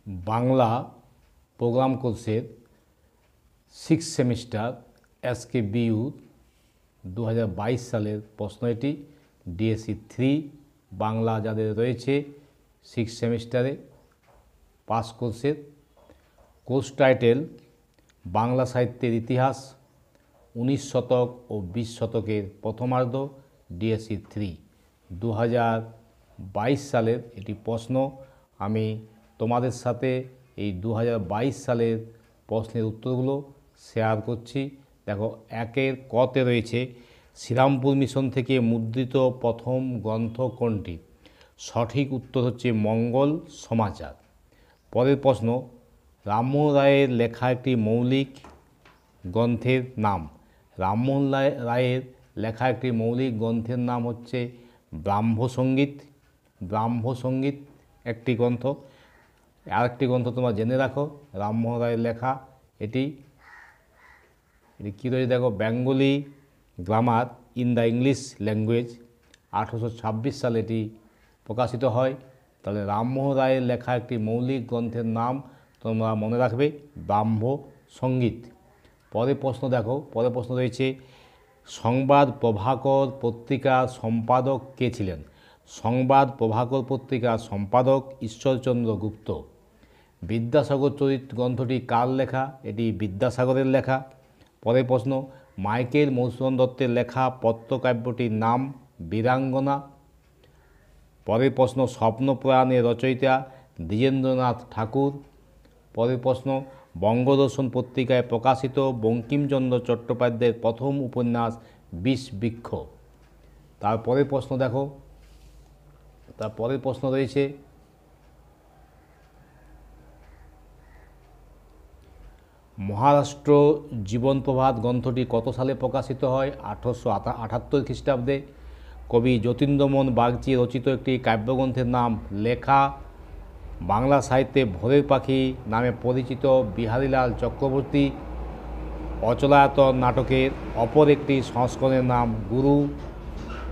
Bangla programme কোর্সের 6 semester SKBU 2022 সালের প্রশ্ন এটি। DSC 3 বাংলা যাদের রয়েছে 6 সেমিস্টারে পাস কোর্সের। কোর্স টাইটেল বাংলা সাহিত্যের ইতিহাস 19 শতক ও 20 শতকের প্রথমার্ধ, DSC 3 2022 সালের এটি প্রশ্ন। আমি তোমাদের সাথে এই 2022 সালের প্রশ্নের উত্তরগুলো শেয়ার করছি। দেখো, একের কতে রয়েছে শ্রীরামপুর মিশন থেকে মুদ্রিত প্রথম গ্রন্থ কোনটি? সঠিক উত্তর হচ্ছে মঙ্গল সমাচার। পরের প্রশ্ন, রামমোহন রায়ের লেখা একটি মৌলিক গ্রন্থের নাম। রামমোহন রায়ের লেখা একটি মৌলিক গ্রন্থের নাম হচ্ছে ব্রাহ্মসঙ্গীত। ব্রাহ্মসঙ্গীত একটি গ্রন্থ। আরেকটি গ্রন্থ তোমরা জেনে রাখো, রামমোহন রায়ের লেখা এটি কী রয়েছে দেখো, Bengali grammar in the English language, 1826 সালে এটি প্রকাশিত হয়। তাহলে রামমোহন রায়ের লেখা একটি মৌলিক গ্রন্থের নাম তোমরা মনে রাখবে ব্রাহ্মসঙ্গীত। পরের প্রশ্ন দেখো, পরের প্রশ্ন রয়েছে সংবাদ প্রভাকর পত্রিকার সম্পাদক কে ছিলেন? সংবাদ প্রভাকর পত্রিকার সম্পাদক ঈশ্বরচন্দ্র গুপ্ত। বিদ্যাসাগর চরিত গ্রন্থটি কার লেখা? এটি বিদ্যাসাগরের লেখা। পরের প্রশ্ন, মাইকেল মধুসূদন দত্তের লেখা পত্রকাব্যটির নাম বীরাঙ্গনা। পরের প্রশ্ন, স্বপ্নপুরাণের রচয়িতা দ্বিজেন্দ্রনাথ ঠাকুর। পরের প্রশ্ন, বঙ্গদর্শন পত্রিকায় প্রকাশিত বঙ্কিমচন্দ্র চট্টোপাধ্যায়ের প্রথম উপন্যাস বিষবৃক্ষ। তারপরের প্রশ্ন দেখো, তারপরের প্রশ্ন রয়েছে মহারাষ্ট্র জীবন প্রভাত গ্রন্থটি কত সালে প্রকাশিত হয়? 1878 খ্রিস্টাব্দে। কবি যতীন্দ্রমোহন বাগচি রচিত একটি কাব্যগ্রন্থের নাম লেখা। বাংলা সাহিত্যে ভোরের পাখি নামে পরিচিত বিহারীলাল চক্রবর্তী। অচলায়তন নাটকের অপর একটি সংস্করণের নাম গুরু।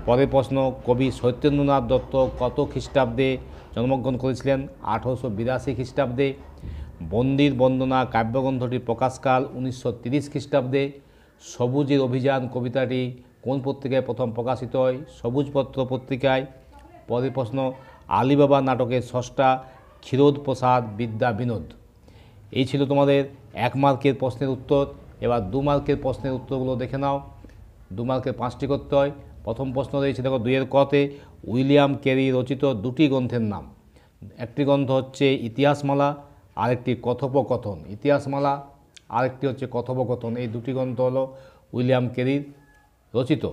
পরের প্রশ্ন, কবি সত্যেন্দ্রনাথ দত্ত কত খ্রিস্টাব্দে জন্মগ্রহণ করেছিলেন? 1882 খ্রিস্টাব্দে। বন্দির বন্দনা কাব্যগ্রন্থটির প্রকাশকাল 1930 খ্রিস্টাব্দে। সবুজের অভিযান কবিতাটি কোন পত্রিকায় প্রথম প্রকাশিত হয়? সবুজপত্র পত্রিকায়। পরের প্রশ্ন, আলিবাবা নাটকের স্রষ্টা ক্ষীরোদ প্রসাদ বিদ্যা বিনোদ। এই ছিল তোমাদের 1 মার্কের প্রশ্নের উত্তর। এবার 2 মার্কের প্রশ্নের উত্তরগুলো দেখে নাও। 2 মার্কের 5টি করতে হয়। প্রথম প্রশ্ন রয়েছে দেখো, 2-এর কতে উইলিয়াম ক্যারি রচিত 2টি গ্রন্থের নাম। একটি গ্রন্থ হচ্ছে ইতিহাসমালা, আরেকটি কথোপকথন। ইতিহাসমালা, আরেকটি হচ্ছে কথোপকথন। এই 2টি গ্রন্থ হলো উইলিয়াম ক্যারির রচিত।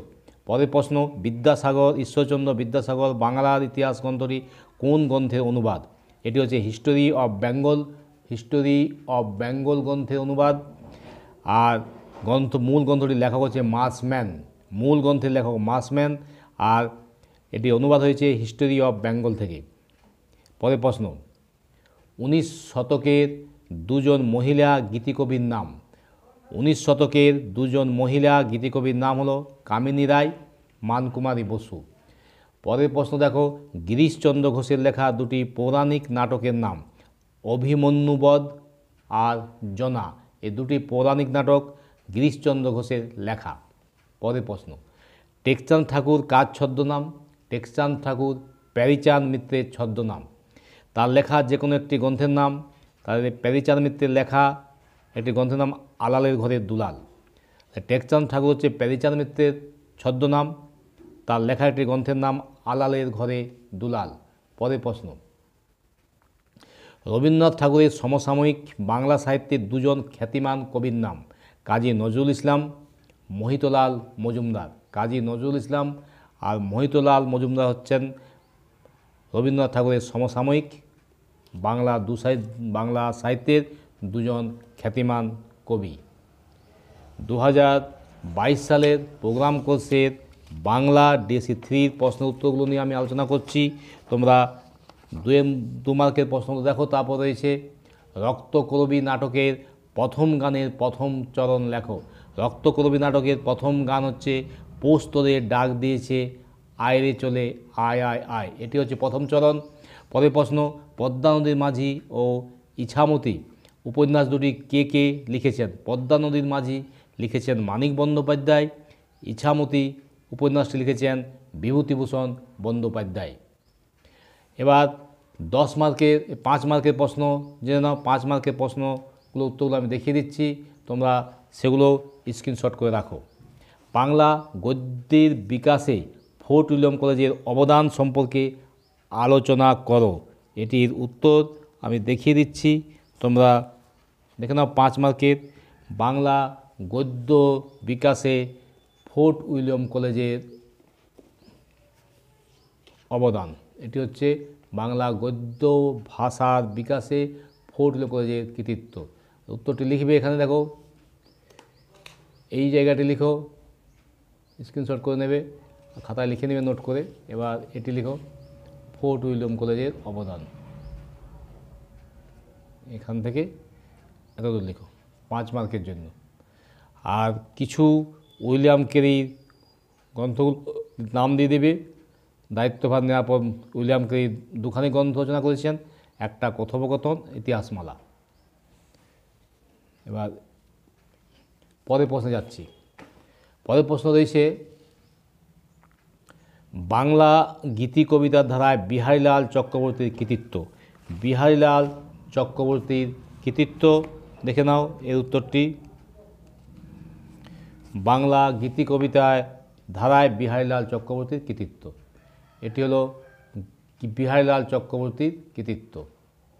পরের প্রশ্ন, বিদ্যাসাগর ঈশ্বরচন্দ্র বিদ্যাসাগর বাংলার ইতিহাস গ্রন্থটি কোন গ্রন্থের অনুবাদ? এটি হচ্ছে history of Bengal. History of Bengal গ্রন্থের অনুবাদ। আর মূল গ্রন্থটির লেখক হচ্ছে মার্শম্যান। মূল গ্রন্থের লেখক মার্শম্যান, আর এটি অনুবাদ হয়েছে হিস্টোরি অফ বেঙ্গল থেকে। পরের প্রশ্ন, 19 শতকের 2 জন মহিলা গীতিকবির নাম। 19 শতকের 2 জন মহিলা গীতিকবির নাম হলো কামিনী রায়, মানকুমারী বসু। পরের প্রশ্ন দেখো, গিরিশচন্দ্র ঘোষের লেখা 2টি পৌরাণিক নাটকের নাম অভিমন্যুবধ আর জনা। এই 2টি পৌরাণিক নাটক গিরিশচন্দ্র ঘোষের লেখা। পরের প্রশ্ন, টেকচাঁদ ঠাকুর কার ছদ্মনাম? টেকচাঁদ ঠাকুর প্যারীচাঁদ মিত্রের ছদ্মনাম। তার লেখা যে কোনো একটি গ্রন্থের নাম, তাহলে প্যারীচাঁদ মিত্রের লেখা একটি গ্রন্থের নাম আলালের ঘরের দুলাল। টেকচাঁদ ঠাকুর হচ্ছে প্যারীচাঁদ মিত্রের ছদ্মনাম, তার লেখা একটি গ্রন্থের নাম আলালের ঘরে দুলাল। পরের প্রশ্ন, রবীন্দ্রনাথ ঠাকুরের সমসাময়িক বাংলা সাহিত্যের 2 জন খ্যাতিমান কবির নাম। কাজী নজরুল ইসলাম, মোহিতলাল মজুমদার। কাজী নজরুল ইসলাম আর মোহিতলাল মজুমদার হচ্ছেন রবীন্দ্রনাথ ঠাকুরের সমসাময়িক বাংলা সাহিত্যের 2 জন খ্যাতিমান কবি। 2022 সালের প্রোগ্রাম কোর্সের বাংলা DSC 3 প্রশ্ন উত্তরগুলো নিয়ে আমি আলোচনা করছি। তোমরা 2 মার্কের প্রশ্ন দেখো। তারপর রয়েছে রক্তকরবী নাটকের প্রথম গানের প্রথম চরণ লেখো। রক্তকরবী নাটকের প্রথম গান হচ্ছে পোস্তরে ডাক দিয়েছে আয়রে চলে আয় আয় আয়। এটি হচ্ছে প্রথম চরণ। পরের প্রশ্ন, পদ্মা নদীর মাঝি ও ইছামতি উপন্যাস দুটি কে কে লিখেছেন? পদ্মা নদীর মাঝি লিখেছেন মানিক বন্দ্যোপাধ্যায়, ইছামতি উপন্যাসটি লিখেছেন বিভূতিভূষণ বন্দ্যোপাধ্যায়। এবার 10 মার্কের 5 মার্কের প্রশ্ন জেনে নাও। 5 মার্কের প্রশ্নগুলো উত্তরগুলো আমি দেখিয়ে দিচ্ছি, তোমরা সেগুলো স্ক্রিনশট করে রাখো। বাংলা গদ্যের বিকাশে ফোর্ট উইলিয়াম কলেজের অবদান সম্পর্কে আলোচনা করো। এটির উত্তর আমি দেখিয়ে দিচ্ছি, তোমরা দেখে নাও। 5 মার্কের বাংলা গদ্য বিকাশে ফোর্ট উইলিয়াম কলেজের অবদান, এটি হচ্ছে বাংলা গদ্য ভাষার বিকাশে ফোর্ট উইলিয়াম কলেজের কৃতিত্ব। উত্তরটি লিখবে এখানে, দেখো এই জায়গাটি লিখো, স্ক্রিনশট করে নেবে, খাতায় লিখে নেবে নোট করে। এবার এটি লিখো, ফোর্ট উইলিয়াম কলেজের অবদান, এখান থেকে এতদূর লিখো 5 মার্কের জন্য। আর কিছু উইলিয়াম কেরির গ্রন্থগুলো নাম দিয়ে দেবে। দায়িত্বভার নেওয়ার পর উইলিয়াম কেরি দুখানি গ্রন্থ রচনা করেছেন, একটা কথোপকথন, ইতিহাসমালা। এবার পরের প্রশ্নে যাচ্ছি। পরের প্রশ্ন রয়েছে, বাংলা গীতি কবিতার ধারায় বিহারীলাল চক্রবর্তীর কৃতিত্ব। বিহারীলাল চক্রবর্তীর কৃতিত্ব দেখে নাও এর উত্তরটি। বাংলা গীতি কবিতায় ধারায় বিহারীলাল চক্রবর্তীর কৃতিত্ব, এটি হলো বিহারীলাল চক্রবর্তীর কৃতিত্ব।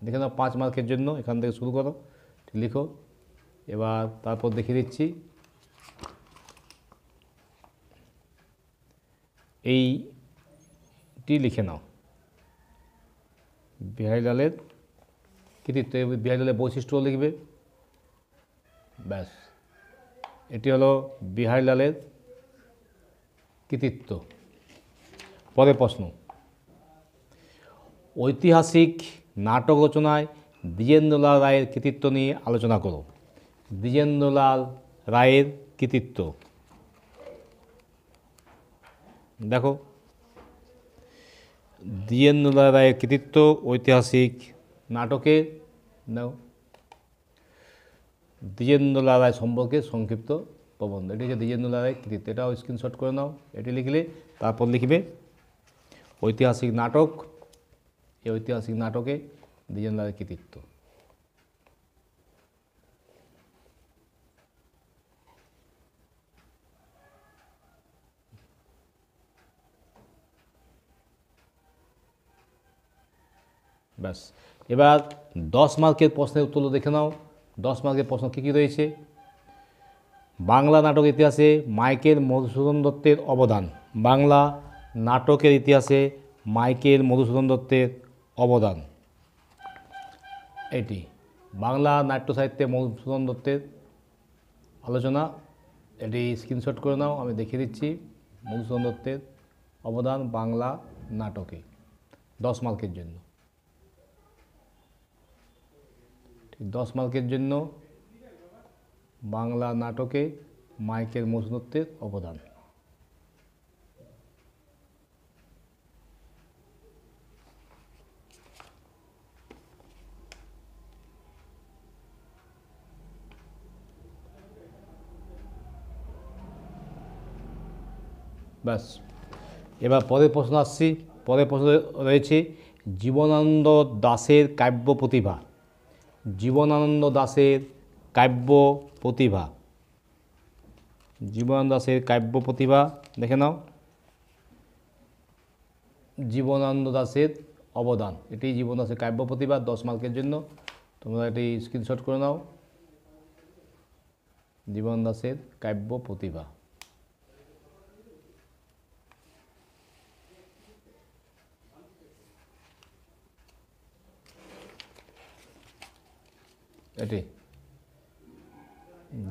দেখে নাও 5 মার্কের জন্য, এখান থেকে শুরু করো, লিখো। এবার তারপর দেখিয়ে দিচ্ছি, এইটি লিখে নাও, বিহারীলালের কৃতিত্ব। বিহারীলালের বৈশিষ্ট্য লিখবে, ব্যাস, এটি হলো বিহারীলালের কৃতিত্ব। পরের প্রশ্ন, ঐতিহাসিক নাটক রচনায় দ্বিজেন্দ্রলাল রায়ের কৃতিত্ব নিয়ে আলোচনা করো। দ্বিজেন্দ্রলাল রায়ের কৃতিত্ব দেখো, দ্বিজেন্দ্রলাল রায়ের কৃতিত্ব ঐতিহাসিক নাটকে নাও। দ্বিজেন্দ্রলাল রায় সম্পর্কে সংক্ষিপ্ত প্রবন্ধ, এটি হচ্ছে দ্বিজেন্দ্রলাল রায়ের কৃতিত্ব। এটাও স্ক্রিনশট করে নাও, এটি লিখলে তারপর লিখবে ঐতিহাসিক নাটক। এই ঐতিহাসিক নাটকে দ্বিজেন্দ্রলাল রায়ের কৃতিত্ব। ব্যাস, এবার 10 মার্কের প্রশ্নের উত্তর দেখে নাও। 10 মার্কের প্রশ্ন কী কী রয়েছে? বাংলা নাটক ইতিহাসে মাইকেল মধুসূদন দত্তের অবদান। বাংলা নাটকের ইতিহাসে মাইকেল মধুসূদন দত্তের অবদান, এটি বাংলা নাট্য সাহিত্যে মধুসূদন দত্তের আলোচনা, এটি স্ক্রিনশট করে নাও, আমি দেখিয়ে দিচ্ছি। মধুসূদন দত্তের অবদান বাংলা নাটকে, 10 মার্কের জন্য। 10 মার্কের জন্য বাংলা নাটকে মাইকেল মধুসূদন দত্তের অবদান। ব্যাস, এবার পরের প্রশ্ন আসছি। পরের প্রশ্ন রয়েছে জীবনানন্দ দাশের কাব্য প্রতিভা। জীবনানন্দ দাশের কাব্য প্রতিভা, জীবনানন্দ দাশের কাব্য প্রতিভা দেখে নাও। জীবনানন্দ দাশের অবদান, এটি জীবনানন্দ দাশের কাব্য প্রতিভা, 10 মার্কের জন্য। তোমরা এটি স্ক্রিনশট করে নাও, জীবনানন্দ দাশের কাব্য প্রতিভা। এটি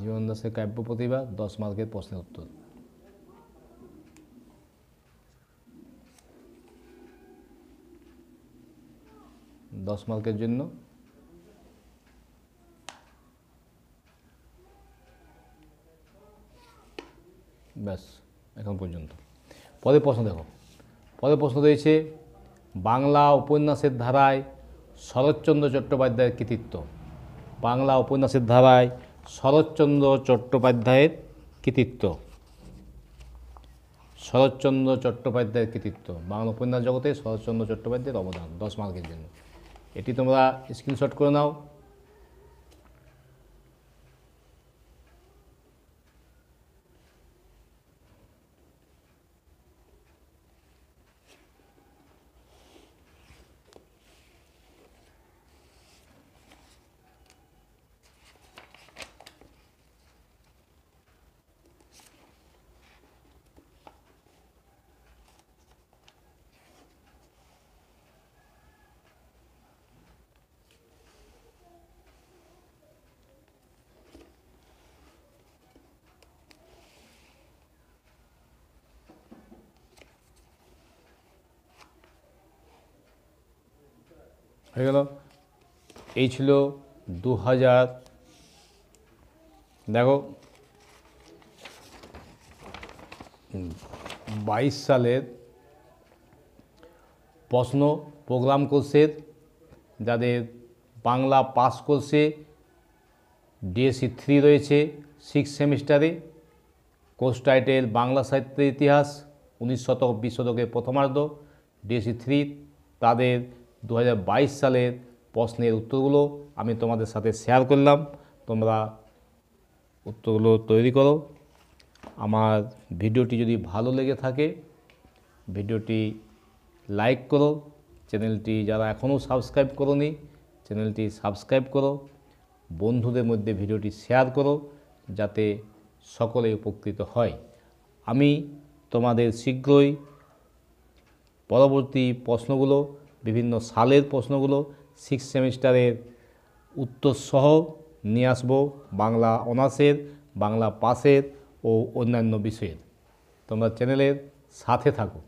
জীবন দাসের কাব্য প্রতিভা, 10 মার্কের প্রশ্নের উত্তর। দশ মার্কের জন্য ব্যাস, এখন পর্যন্ত। পরের প্রশ্ন দেখো। পরের প্রশ্ন রয়েছে বাংলা উপন্যাসের ধারায় শরৎচন্দ্র চট্টোপাধ্যায়ের কৃতিত্ব। বাংলা উপন্যাসের ধারায় শরৎচন্দ্র চট্টোপাধ্যায়ের কৃতিত্ব। শরৎচন্দ্র চট্টোপাধ্যায়ের কৃতিত্ব, বাংলা উপন্যাস জগতে শরৎচন্দ্র চট্টোপাধ্যায়ের অবদান 10 মার্কের জন্য। এটি তোমরা স্ক্রিনশট করে নাও। হয়ে গেল। এই ছিল 2022 সালের প্রশ্ন প্রোগ্রাম কোর্সের, যাদের বাংলা পাস কোর্সে ডিএসসি 3 রয়েছে 6 সেমিস্টারে। কোর্স টাইটেল বাংলা সাহিত্যের ইতিহাস 19 শতক 20 শতকের প্রথমার্ধ, ডিএসসি 3। তাদের 2022 সালের প্রশ্নের উত্তরগুলো আমি তোমাদের সাথে শেয়ার করলাম। তোমরা উত্তরগুলো তৈরি করো। আমার ভিডিওটি যদি ভালো লেগে থাকে ভিডিওটি লাইক করো। চ্যানেলটি যারা এখনও সাবস্ক্রাইব করোনি চ্যানেলটি সাবস্ক্রাইব করো। বন্ধুদের মধ্যে ভিডিওটি শেয়ার করো যাতে সকলে উপকৃত হয়। আমি তোমাদের শীঘ্রই পরবর্তী প্রশ্নগুলো, বিভিন্ন সালের প্রশ্নগুলো 6 সেমিস্টারের উত্তর সহ নিয়ে আসবো, বাংলা অনার্সের, বাংলা পাসের ও অন্যান্য বিষয়ের। তোমরা চ্যানেলের সাথে থাকো।